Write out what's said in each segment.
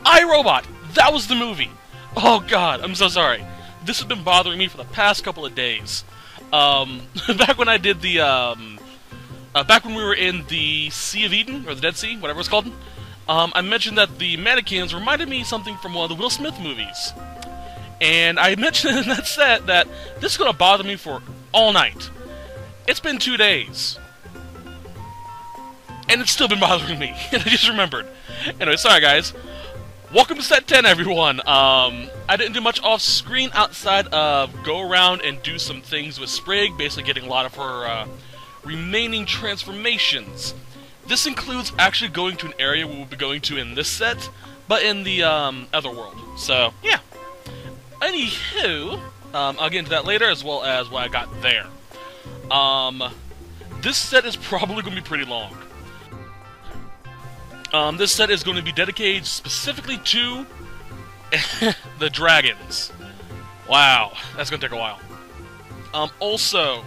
iRobot! That was the movie! Oh god, I'm so sorry. This has been bothering me for the past couple of days. Back when I did the, back when we were in the Sea of Eden, or the Dead Sea, whatever it's called, I mentioned that the mannequins reminded me of something from one of the Will Smith movies. And I mentioned in that set that this is going to bother me for all night. It's been 2 days. And it's still been bothering me. And I just remembered. Anyway, sorry guys. Welcome to set 10, everyone. I didn't do much off screen outside of go around and do some things with Sprig, basically getting a lot of her remaining transformations. This includes actually going to an area we will be going to in this set, but in the other world. So, yeah. Anywho, I'll get into that later, as well as what I got there. This set is probably going to be pretty long. This set is going to be dedicated specifically to the dragons. Wow, that's going to take a while. Also,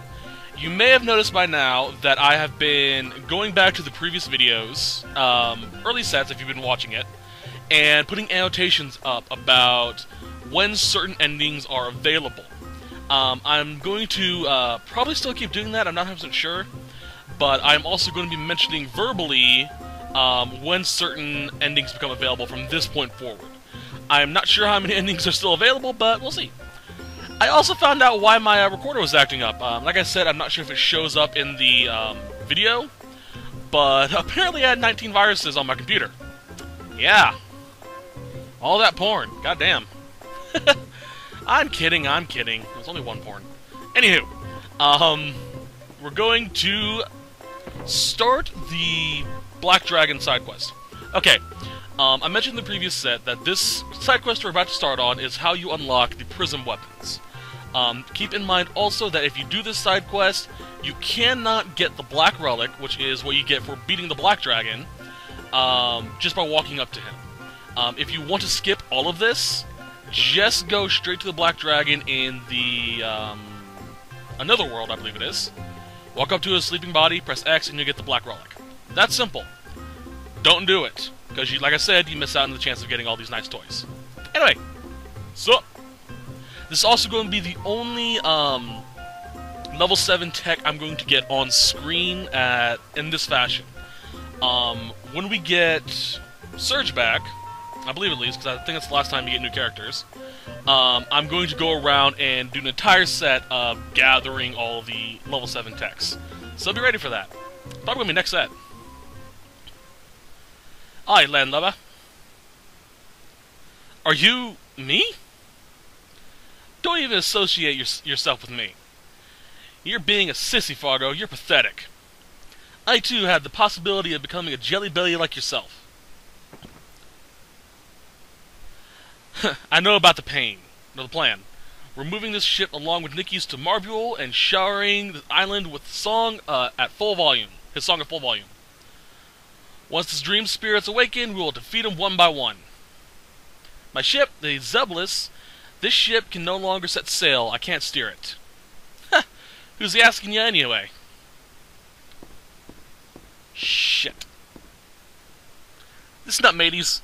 you may have noticed by now that I have been going back to the previous videos, early sets if you've been watching it, and putting annotations up about when certain endings are available. I'm going to probably still keep doing that, I'm not 100% sure, but I'm also going to be mentioning verbally when certain endings become available from this point forward. I'm not sure how many endings are still available, but we'll see. I also found out why my recorder was acting up. Like I said, I'm not sure if it shows up in the video, but apparently I had 19 viruses on my computer. Yeah. All that porn. Goddamn. I'm kidding, I'm kidding. There's only one porn. Anywho, we're going to start the Black Dragon side quest. Okay, I mentioned in the previous set that this side quest we're about to start on is how you unlock the prism weapons. Keep in mind also that if you do this side quest, you cannot get the Black Relic, which is what you get for beating the Black Dragon, just by walking up to him. If you want to skip all of this, just go straight to the Black Dragon in the another world, I believe it is. Walk up to his sleeping body, press X, and you get the Black Relic. That's simple. Don't do it, because like I said, you miss out on the chance of getting all these nice toys. Anyway, so this is also going to be the only level 7 tech I'm going to get on screen in this fashion. When we get Surge back, I believe at least, because I think that's the last time you get new characters, I'm going to go around and do an entire set of gathering all the level 7 techs. So be ready for that. Probably going to be next set. Hi, landlubber. Are you me? Don't even associate yourself with me. You're being a sissy, Fargo. You're pathetic. I, too, had the possibility of becoming a jelly belly like yourself. I know about the pain. No, the plan. We're moving this ship along with Nikki's to Marbule and showering the island with song at full volume. His song at full volume. Once his dream spirits awaken, we will defeat him one by one. My ship, the Zelas, this ship can no longer set sail. I can't steer it. Who's he asking you anyway? Shit. Listen up, mateys.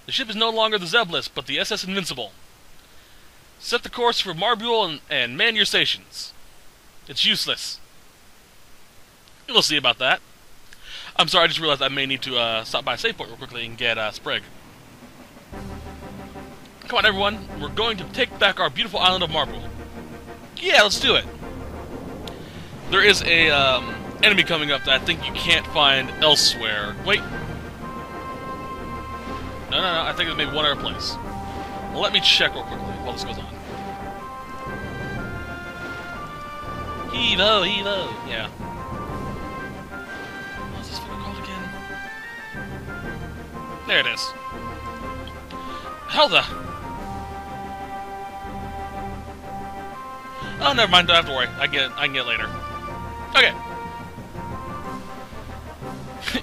The ship is no longer the Zelas, but the SS Invincible. Set the course for Marbule and man your stations. It's useless. We'll see about that. I'm sorry, I just realized I may need to stop by a save point real quickly and get Sprig. Come on, everyone. We're going to take back our beautiful island of Marbule. Yeah, let's do it. There is a enemy coming up that I think you can't find elsewhere. Wait. No, I think there's maybe one other place. Well, let me check real quickly while this goes on. Heave-o, heave-o. Yeah. What's this fucker called again? There it is. Hell the... Oh, never mind. Don't have to worry. I can get it later. Okay.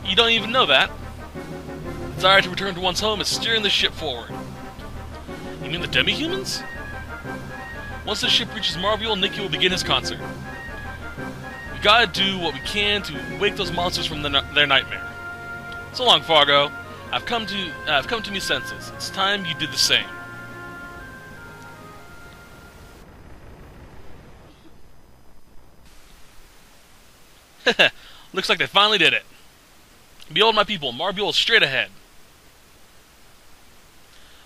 You don't even know that. The desire to return to one's home is steering the ship forward. You mean the demi-humans? Once the ship reaches Marbule, Nikki will begin his concert. We gotta do what we can to wake those monsters from their nightmare. So long, Fargo. I've come to me senses. It's time you did the same. Looks like they finally did it. Behold, my people, Marbule is straight ahead.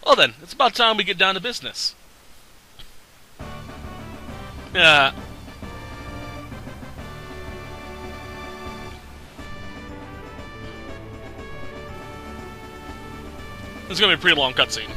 Well then, it's about time we get down to business. Yeah. This is gonna be a pretty long cutscene.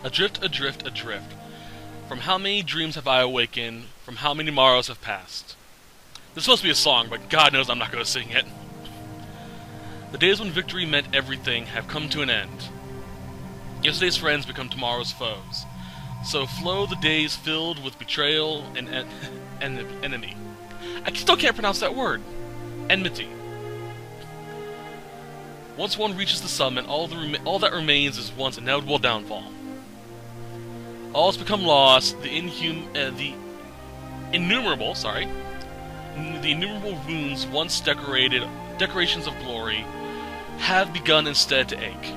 Adrift, adrift, adrift. From how many dreams have I awakened? From how many morrows have passed? This is supposed to be a song, but God knows I'm not going to sing it. The days when victory meant everything have come to an end. Yesterday's friends become tomorrow's foes. So flow the days filled with betrayal and enemy. I still can't pronounce that word. Enmity. Once one reaches the summit, all that remains is one's inevitable downfall. All has become lost. The innumerable wounds once decorations of glory have begun instead to ache.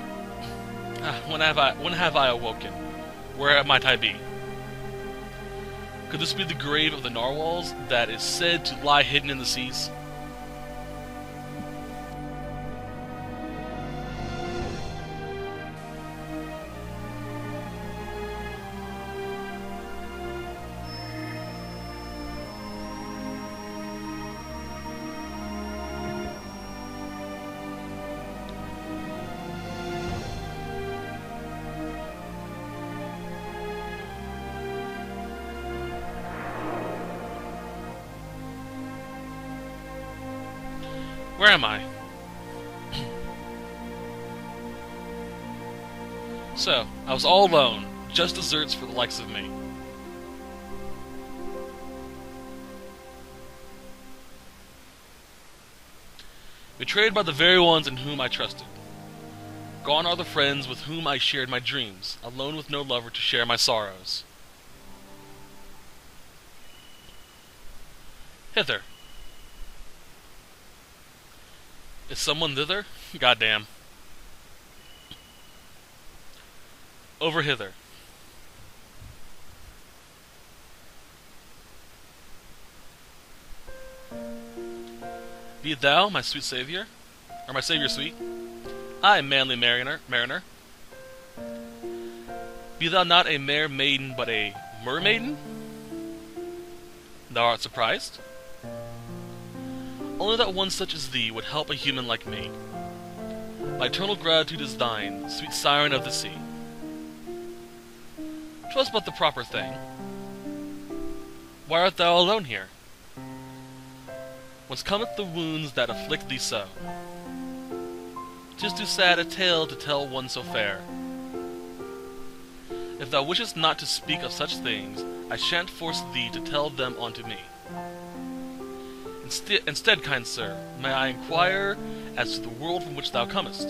When have I awoken? Where might I be? Could this be the grave of the narwhals that is said to lie hidden in the seas? Where am I? So, I was all alone, just desserts for the likes of me. Betrayed by the very ones in whom I trusted. Gone are the friends with whom I shared my dreams, alone with no lover to share my sorrows. Hither. Is someone thither? Goddamn. Over hither. Be thou my sweet savior, or my savior sweet. I, manly mariner. Be thou not a mere maiden, but a mermaiden? Thou art surprised? Only that one such as thee would help a human like me. My eternal gratitude is thine, sweet siren of the sea. 'Twas but the proper thing. Why art thou alone here? Whence cometh the wounds that afflict thee so? 'Tis too sad a tale to tell one so fair. If thou wishest not to speak of such things, I shan't force thee to tell them unto me. Instead, kind sir, may I inquire as to the world from which thou comest?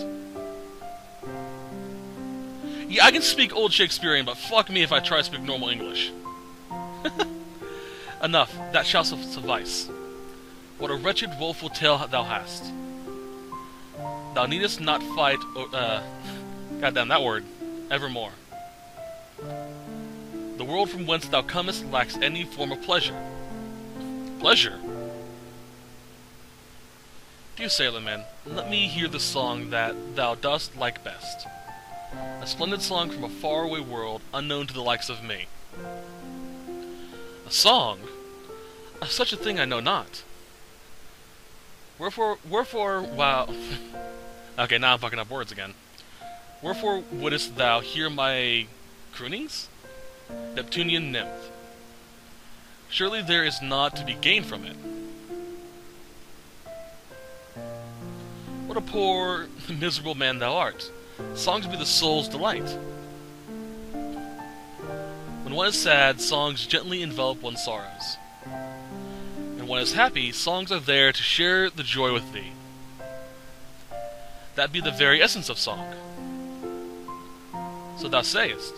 Yeah, I can speak old Shakespearean, but fuck me if I try to speak normal English. Enough, that shall suffice. What a wretched, woeful tale thou hast. Thou needest not fight, goddamn that word, evermore. The world from whence thou comest lacks any form of pleasure. Pleasure? Dear sailorman, let me hear the song that thou dost like best. A splendid song from a faraway world, unknown to the likes of me. A song? Of such a thing I know not. Wherefore, wow. Okay, now I'm fucking up words again. Wherefore wouldst thou hear my croonings? Neptunian nymph. Surely there is naught to be gained from it. What a poor, miserable man thou art. Songs be the soul's delight. When one is sad, songs gently envelop one's sorrows. When one is happy, songs are there to share the joy with thee. That be the very essence of song. So thou sayest.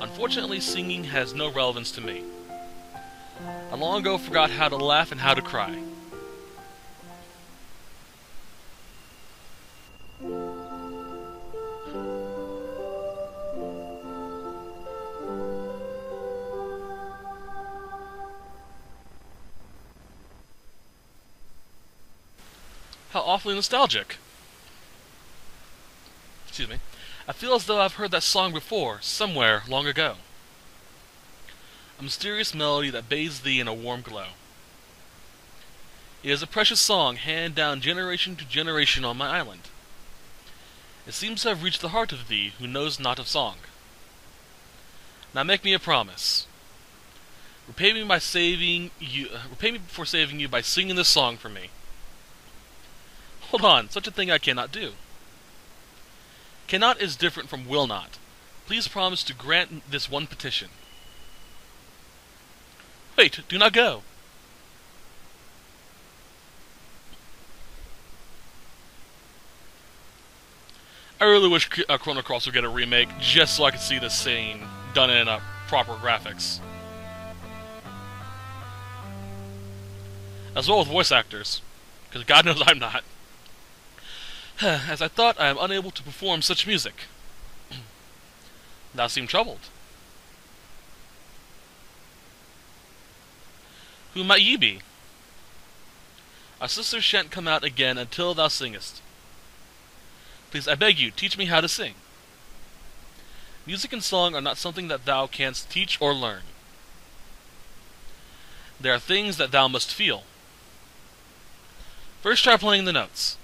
Unfortunately, singing has no relevance to me. I long ago forgot how to laugh and how to cry. How awfully nostalgic. Excuse me. I feel as though I've heard that song before, somewhere, long ago. A mysterious melody that bathes thee in a warm glow. It is a precious song, handed down generation to generation on my island. It seems to have reached the heart of thee, who knows not of song. Now make me a promise. Repay me for saving you by singing this song for me. Hold on, such a thing I cannot do. Cannot is different from will not. Please promise to grant this one petition. Wait, do not go. I really wish Chrono Cross would get a remake, just so I could see this scene done in proper graphics. As well with voice actors, because God knows I'm not. As I thought, I am unable to perform such music. Thou seem troubled. Who might ye be? Our sister shan't come out again until thou singest. Please, I beg you, teach me how to sing. Music and song are not something that thou canst teach or learn. They are things that thou must feel. First try playing the notes.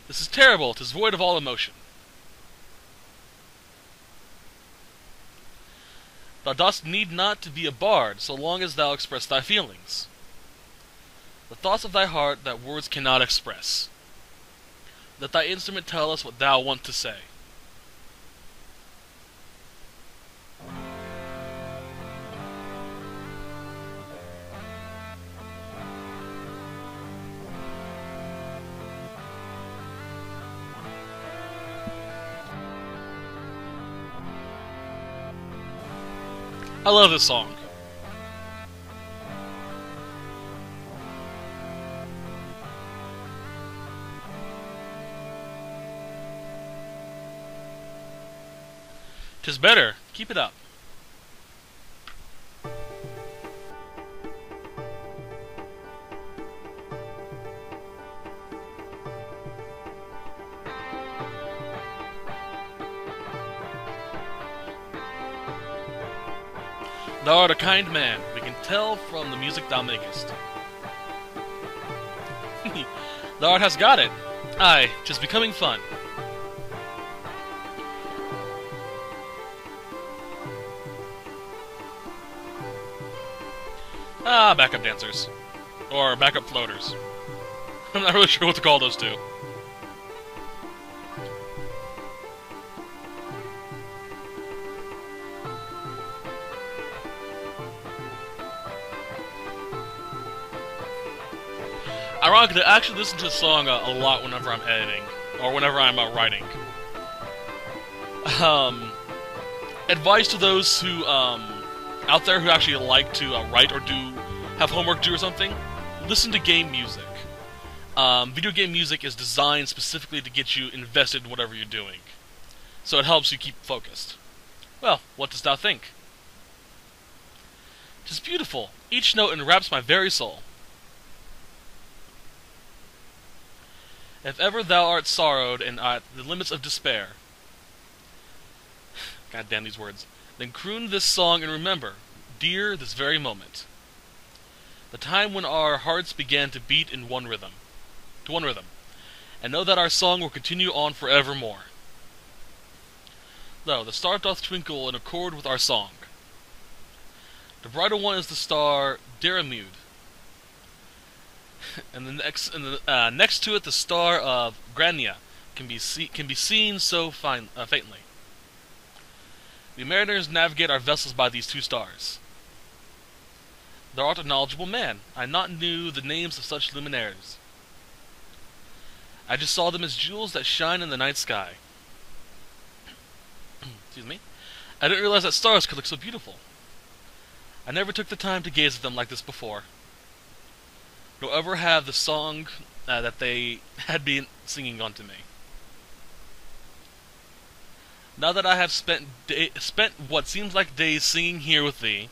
This is terrible, 'tis void of all emotion. Thou dost need not to be a bard, so long as thou express thy feelings. The thoughts of thy heart that words cannot express. Let thy instrument tell us what thou want to say. I love this song. Tis better. Keep it up. Thou art a kind man, we can tell from the music thou makest. Thou art hast got it. Aye, 'tis becoming fun. Ah, backup dancers. Or backup floaters. I'm not really sure what to call those two. Ironically, I actually listen to this song a lot whenever I'm editing, or whenever I'm writing. Advice to those who, out there who actually like to write or have homework due or something, listen to game music. Video game music is designed specifically to get you invested in whatever you're doing, so it helps you keep focused. Well, what dost thou think? 'Tis beautiful. Each note enwraps my very soul. If ever thou art sorrowed and at the limits of despair, God damn these words, then croon this song and remember, dear, this very moment, the time when our hearts began to beat in one rhythm, and know that our song will continue on forevermore. Lo, the star doth twinkle in accord with our song. The brighter one is the star Daramude. And next to it, the star of Grania can be seen so faintly. We mariners navigate our vessels by these two stars. Thou art a knowledgeable man. I not knew the names of such luminaires. I just saw them as jewels that shine in the night sky. Excuse me. I didn't realize that stars could look so beautiful. I never took the time to gaze at them like this before. Nor ever have the song that they had been singing onto me. Now that I have spent what seems like days singing here with thee,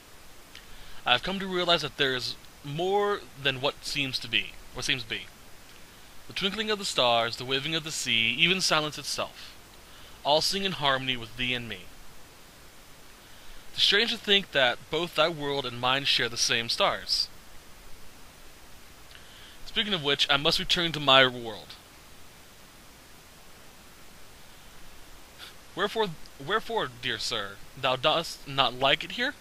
I have come to realize that there is more than what seems to be. The twinkling of the stars, the waving of the sea, even silence itself, all sing in harmony with thee and me. It is strange to think that both thy world and mine share the same stars. Speaking of which, I must return to my world. Wherefore, dear sir, thou dost not like it here?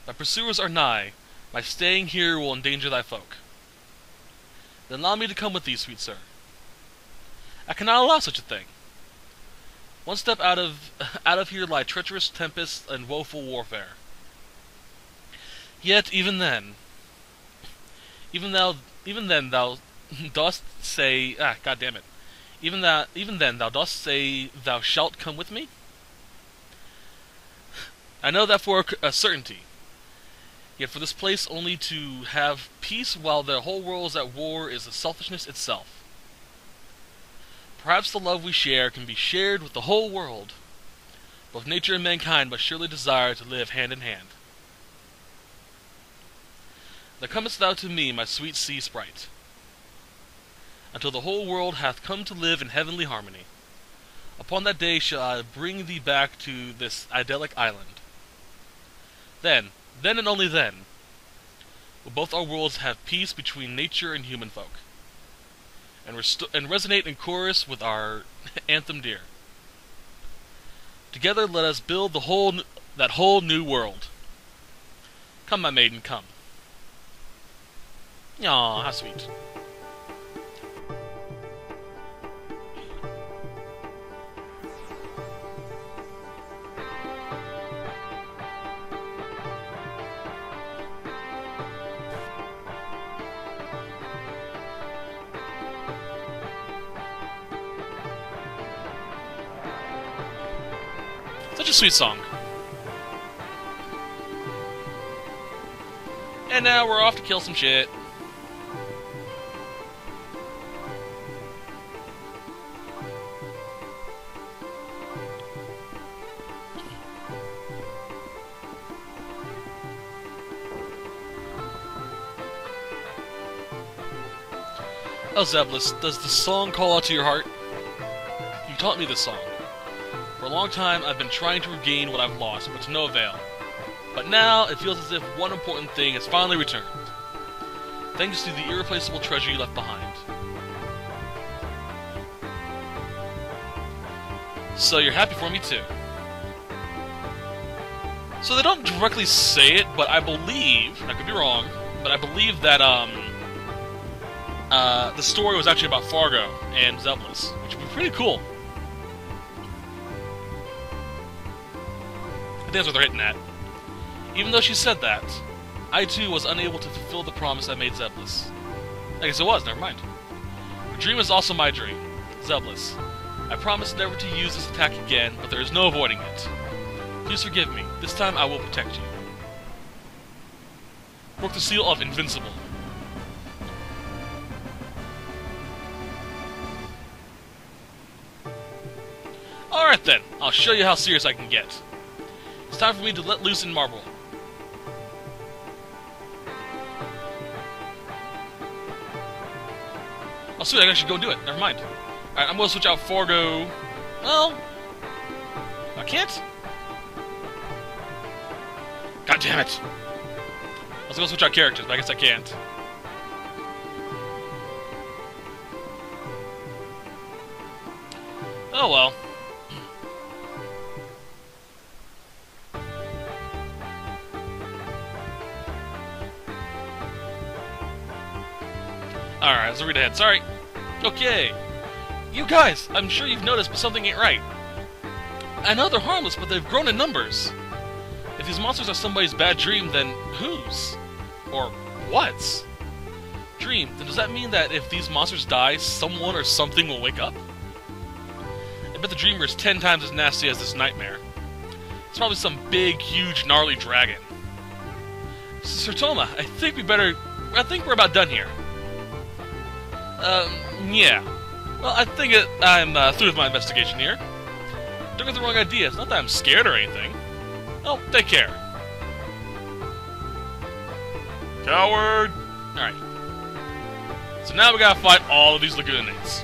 Thy pursuers are nigh. My staying here will endanger thy folk. Then allow me to come with thee, sweet sir. I cannot allow such a thing. One step out of here lie treacherous tempests and woeful warfare. Yet even then thou dost say, God damn it. Even then thou dost say thou shalt come with me? I know that for a certainty. Yet for this place only to have peace while the whole world is at war is a selfishness itself. Perhaps the love we share can be shared with the whole world. Both nature and mankind must surely desire to live hand in hand. Now comest thou to me, my sweet sea sprite, until the whole world hath come to live in heavenly harmony. Upon that day shall I bring thee back to this idyllic island. Then and only then, will both our worlds have peace between nature and human folk, and resonate in chorus with our anthem dear. Together let us build that whole new world. Come, my maiden, come. Aw, how sweet. Such a sweet song. And now we're off to kill some shit. Oh, Zelas, does the song call out to your heart? You taught me this song. For a long time, I've been trying to regain what I've lost, but to no avail. But now, it feels as if one important thing has finally returned. Thanks to the irreplaceable treasure you left behind. So you're happy for me too. So they don't directly say it, but I believe, I could be wrong, but I believe that, the story was actually about Fargo and Zelas, which would be pretty cool. I think that's what they're hitting at. Even though she said that, I too was unable to fulfill the promise I made Zelas. I guess it was, never mind. Her dream is also my dream. Zelas, I promise never to use this attack again, but there is no avoiding it. Please forgive me. This time I will protect you. Broke the seal of Invincible. Alright then, I'll show you how serious I can get. It's time for me to let loose in Marbule. Oh sweet, I can actually go do it. Never mind. Alright, I'm gonna switch out Fargo. Well, I can't? God damn it! I was gonna switch out characters, but I guess I can't. Oh well. Alright, let's read ahead. Sorry. Okay. You guys, I'm sure you've noticed, but something ain't right. I know they're harmless, but they've grown in numbers. If these monsters are somebody's bad dream, then whose? Or what's? Dream, then does that mean that if these monsters die, someone or something will wake up? I bet the dreamer is 10 times as nasty as this nightmare. It's probably some big, huge, gnarly dragon. Sir Toma, I think we're about done here. Yeah. Well, I think I'm through with my investigation here. Don't get the wrong idea. It's not that I'm scared or anything. Oh, take care. Coward! Alright. So now we gotta fight all of these Lagoonites.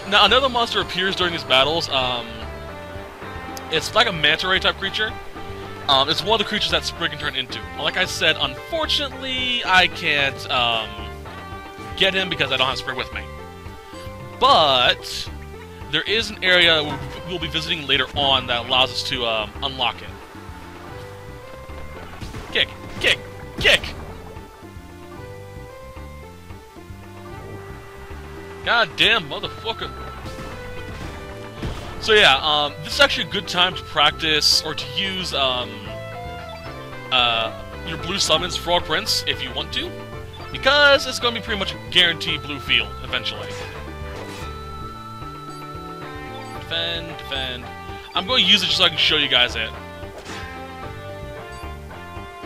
Now, another monster appears during these battles. It's like a manta ray type creature. It's one of the creatures that Sprig can turn into. Like I said, unfortunately, I can't get him because I don't have Sprig with me. But there is an area we'll be visiting later on that allows us to unlock it. Kick! Kick! Kick! Goddamn motherfucker! So yeah, this is actually a good time to practice or to use your blue summons, Frog Prince, if you want to, because it's going to be pretty much a guaranteed blue field eventually. Defend, defend. I'm going to use it just so I can show you guys it.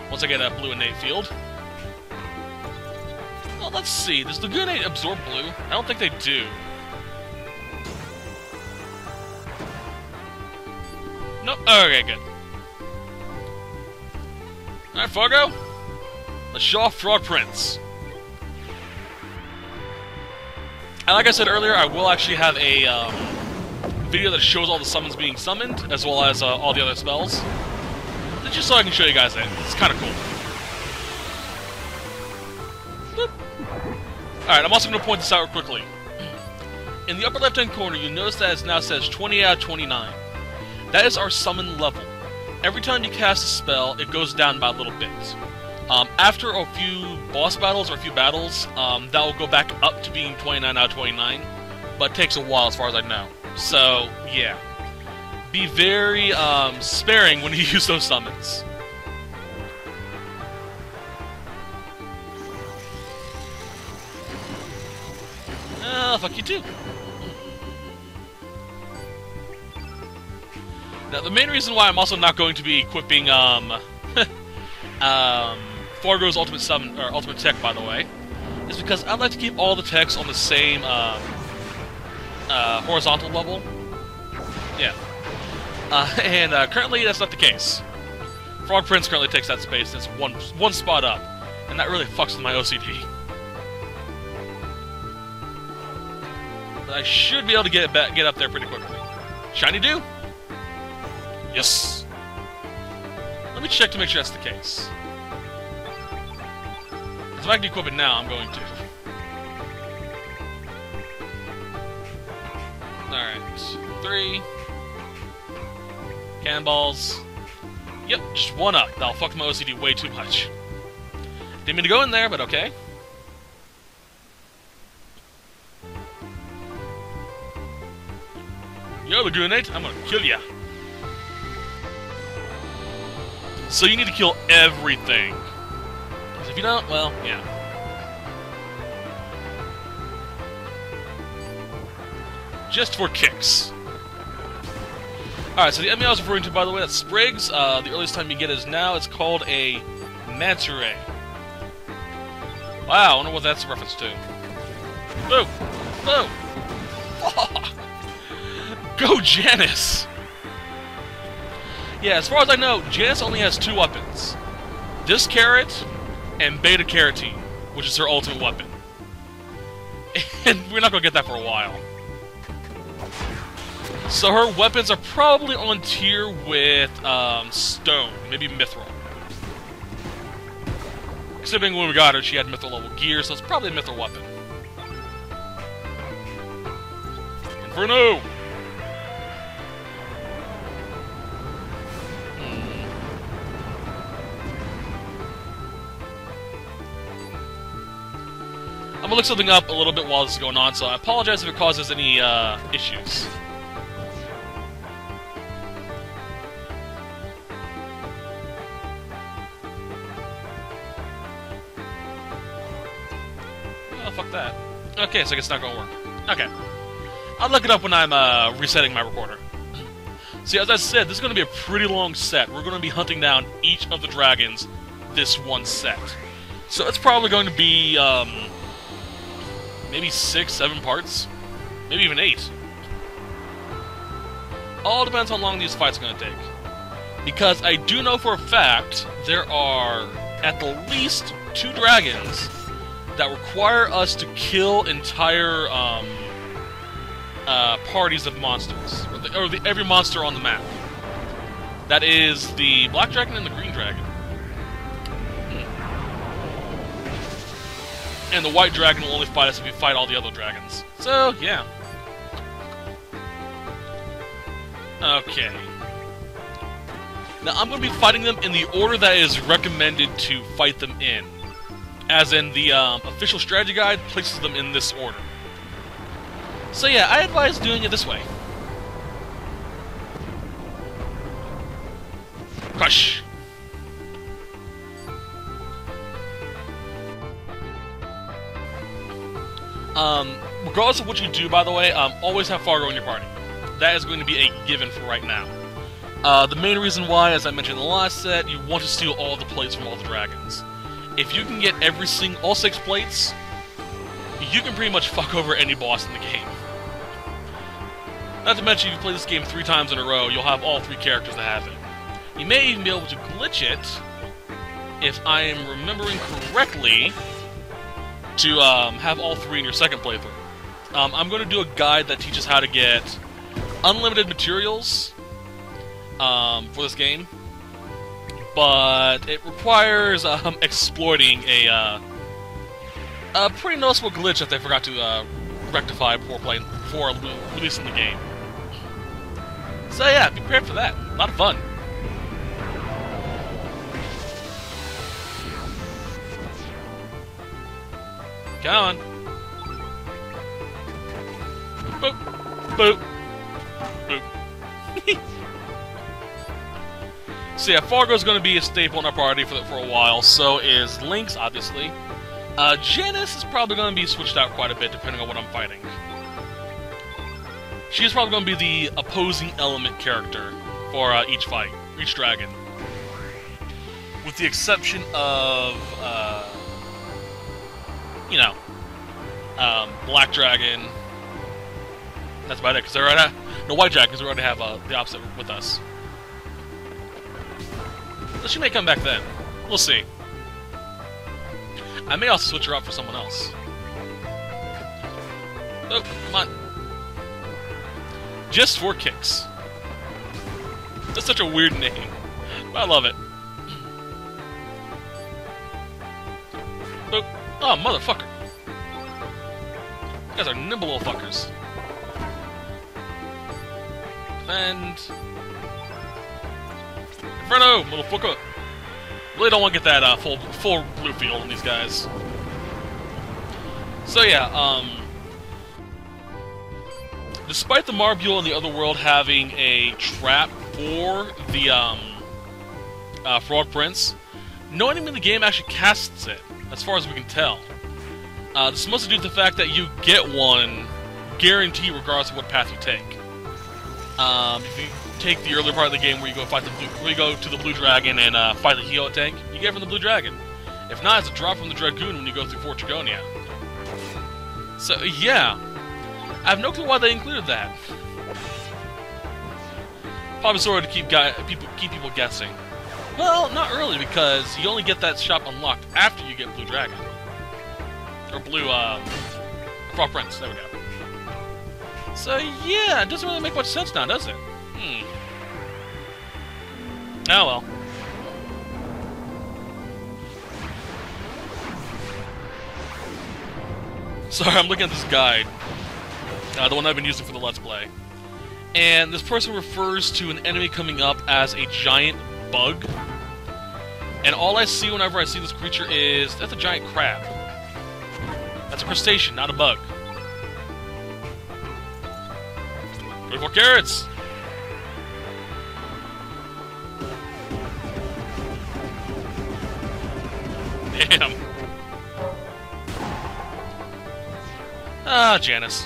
Once I get a blue innate field. Well, let's see. Does Lagoonate absorb blue? I don't think they do. Nope. Okay, good. Alright, Fargo. Let's show off Frog Prince. And like I said earlier, I will actually have a video that shows all the summons being summoned, as well as all the other spells. Just so I can show you guys it. It's kind of cool. Alright, I'm also going to point this out real quickly. In the upper left-hand corner, you'll notice that it now says 20 out of 29. That is our summon level. Every time you cast a spell, it goes down by a little bit. After a few boss battles or a few battles, that will go back up to being 29 out of 29, but it takes a while as far as I know. So, yeah. Be very sparing when you use those summons. Fuck you too. Now, the main reason why I'm also not going to be equipping Fargo's ultimate summon or ultimate tech, by the way, is because I'd like to keep all the techs on the same horizontal level. Yeah. And currently that's not the case. Frog Prince currently takes that space. It's one spot up, and that really fucks with my OCD. But I should be able to get up there pretty quickly. Shiny Dew? Yes. Let me check to make sure that's the case. If I can equip it now, I'm going to. Alright. 3. Cannonballs. Yep, just one up. That'll fuck my OCD way too much. Didn't mean to go in there, but okay. Yo, Lagoonate, I'm gonna kill ya. So you need to kill everything. Because if you don't, well, yeah. Just for kicks. Alright, so the enemy I was referring to, by the way, that's Spriggs. The earliest time you get is now. It's called a Manta Ray. Wow, I wonder what that's a reference to. Boo! Boo! Go, Janice! Yeah, as far as I know, Janice only has 2 weapons. This carrot and Beta Carotene, which is her ultimate weapon. And we're not gonna get that for a while. So her weapons are probably on tier with Stone, maybe Mithril. Considering when we got her, she had Mithril level gear, so it's probably a Mithril weapon. Inferno! I'm gonna look something up a little bit while this is going on, so I apologize if it causes any issues. Oh, fuck that. Okay, so I guess it's not gonna work. Okay. I'll look it up when I'm resetting my recorder. See, as I said, this is gonna be a pretty long set. We're gonna be hunting down each of the dragons this one set. So it's probably going to be, maybe 6, 7 parts? Maybe even 8. All depends how long these fights are going to take. Because I do know for a fact there are at the least 2 dragons that require us to kill entire parties of monsters. Or every monster on the map. That is the black dragon and the green dragon. And the white dragon will only fight us if we fight all the other dragons. So, yeah. Okay. Now, I'm going to be fighting them in the order that is recommended to fight them in. As in, the official strategy guide places them in this order. So yeah, I advise doing it this way. Crush! Regardless of what you do, by the way, always have Fargo in your party. That is going to be a given for right now. The main reason why, as I mentioned in the last set, you want to steal all the plates from all the dragons. If you can get all 6 plates, you can pretty much fuck over any boss in the game. Not to mention, if you play this game 3 times in a row, you'll have all 3 characters that have it. You may even be able to glitch it, if I am remembering correctly, to have all 3 in your second playthrough. I'm going to do a guide that teaches how to get unlimited materials for this game, but it requires exploiting a pretty noticeable glitch that they forgot to rectify before releasing the game. So yeah, be prepared for that. A lot of fun. Come on. Boop. Boop. Boop. So yeah, Fargo's going to be a staple in our party for a while. So is Lynx, obviously. Janice is probably going to be switched out quite a bit depending on what I'm fighting. She's probably going to be the opposing element character for each fight, each dragon. With the exception of, you know, Black Dragon. That's about it, because they're already no White Dragon, because we already have the opposite with us. So she may come back then. We'll see. I may also switch her out for someone else. Oh, come on. Just for Kicks. That's such a weird name. But I love it. Oh, motherfucker. You guys are nimble little fuckers. And... Inferno, little fucker. Really don't want to get that full blue field on these guys. So yeah, despite the Marbule in the other world having a trap for the Fraud Prince, no enemy in the game actually casts it, as far as we can tell. This is mostly due to the fact that you get one guarantee regardless of what path you take. If you take the earlier part of the game where you go fight where you go to the Blue Dragon and fight the Helo tank, you get it from the Blue Dragon. If not, it's a drop from the Dragoon when you go through Fort Dragonia. So yeah, I have no clue why they included that. Probably sort of to keep people guessing. Well, not really, because you only get that shop unlocked after you get Blue Dragon. Or Blue, Frog Prince, there we go. So yeah, it doesn't really make much sense now, does it? Oh well. Sorry, I'm looking at this guide. The one I've been using for the Let's Play. And this person refers to an enemy coming up as a giant bug. And all I see whenever I see this creature is... that's a giant crab. That's a crustacean, not a bug. 24 carats! Damn. Ah, Janice.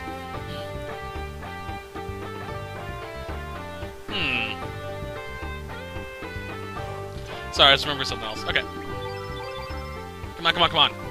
Sorry, I just remembered something else. Okay. Come on, come on, come on.